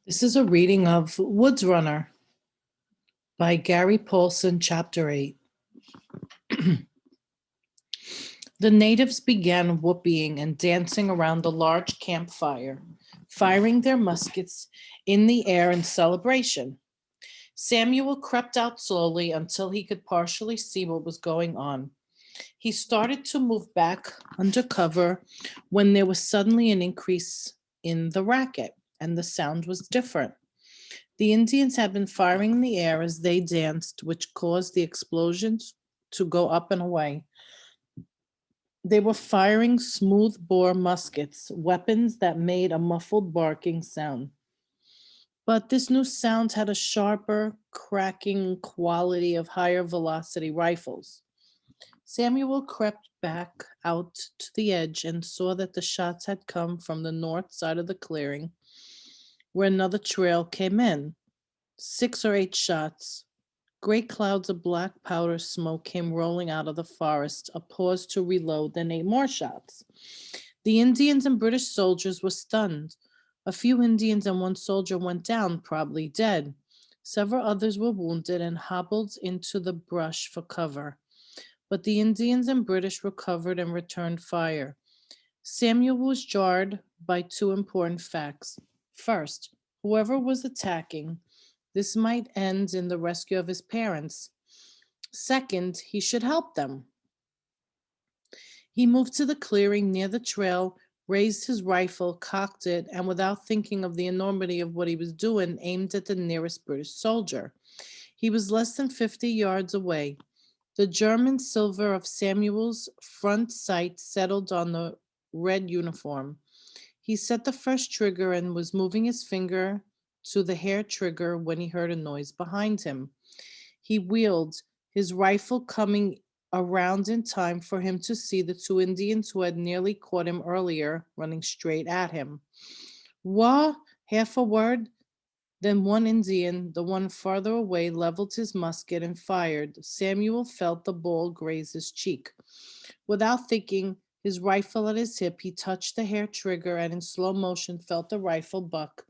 This is a reading of Woods Runner by Gary Paulsen, Chapter 8. The natives began whooping and dancing around the large campfire, firing their muskets in the air in celebration. Samuel crept out slowly until he could partially see what was going on. He started to move back under cover when there was suddenly an increase in the racket, and the sound was different. The Indians had been firing in the air as they danced, which caused the explosions to go up and away. They were firing smooth bore muskets, weapons that made a muffled barking sound. But this new sound had a sharper, cracking quality of higher velocity rifles. Samuel crept back out to the edge and saw that the shots had come from the north side of the clearing, where another trail came in. 6 or 8 shots. Great clouds of black powder smoke came rolling out of the forest. A pause to reload, then 8 more shots. The Indians and British soldiers were stunned. A few Indians and 1 soldier went down, probably dead. Several others were wounded and hobbled into the brush for cover. But the Indians and British recovered and returned fire. Samuel was jarred by 2 important facts. First, whoever was attacking, this might end in the rescue of his parents. Second, he should help them. He moved to the clearing near the trail, raised his rifle, cocked it, and without thinking of the enormity of what he was doing, aimed at the nearest British soldier. He was less than 50 yards away. The German silver of Samuel's front sight settled on the red uniform. He set the first trigger and was moving his finger to the hair trigger when he heard a noise behind him. He wheeled, his rifle coming around in time for him to see the 2 Indians who had nearly caught him earlier running straight at him. Wha? Half a word. Then one Indian, the one farther away, leveled his musket and fired. Samuel felt the ball graze his cheek. Without thinking, his rifle at his hip, he touched the hair trigger and in slow motion felt the rifle buck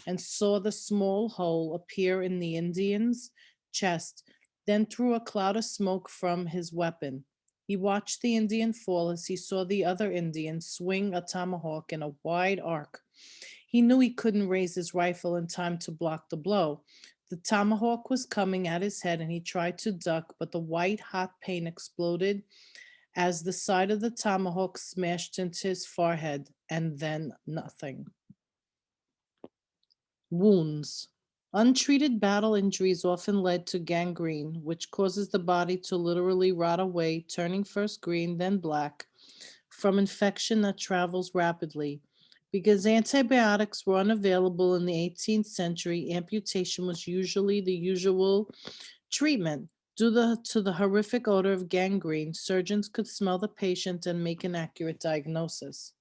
and saw the small hole appear in the Indian's chest, then through a cloud of smoke from his weapon. He watched the Indian fall as he saw the other Indian swing a tomahawk in a wide arc. He knew he couldn't raise his rifle in time to block the blow. The tomahawk was coming at his head and he tried to duck, but the white hot pain exploded as the side of the tomahawk smashed into his forehead, and then nothing. Wounds. Untreated battle injuries often led to gangrene, which causes the body to literally rot away, turning first green, then black, from infection that travels rapidly. Because antibiotics were unavailable in the 18th century, amputation was usually the usual treatment. Due to the horrific odor of gangrene, surgeons could smell the patient and make an accurate diagnosis.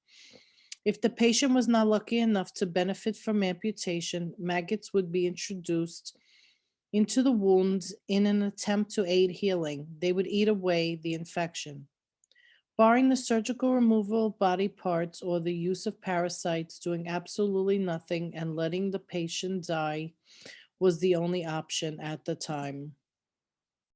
If the patient was not lucky enough to benefit from amputation, maggots would be introduced into the wounds in an attempt to aid healing. They would eat away the infection. Barring the surgical removal of body parts or the use of parasites, doing absolutely nothing and letting the patient die was the only option at the time.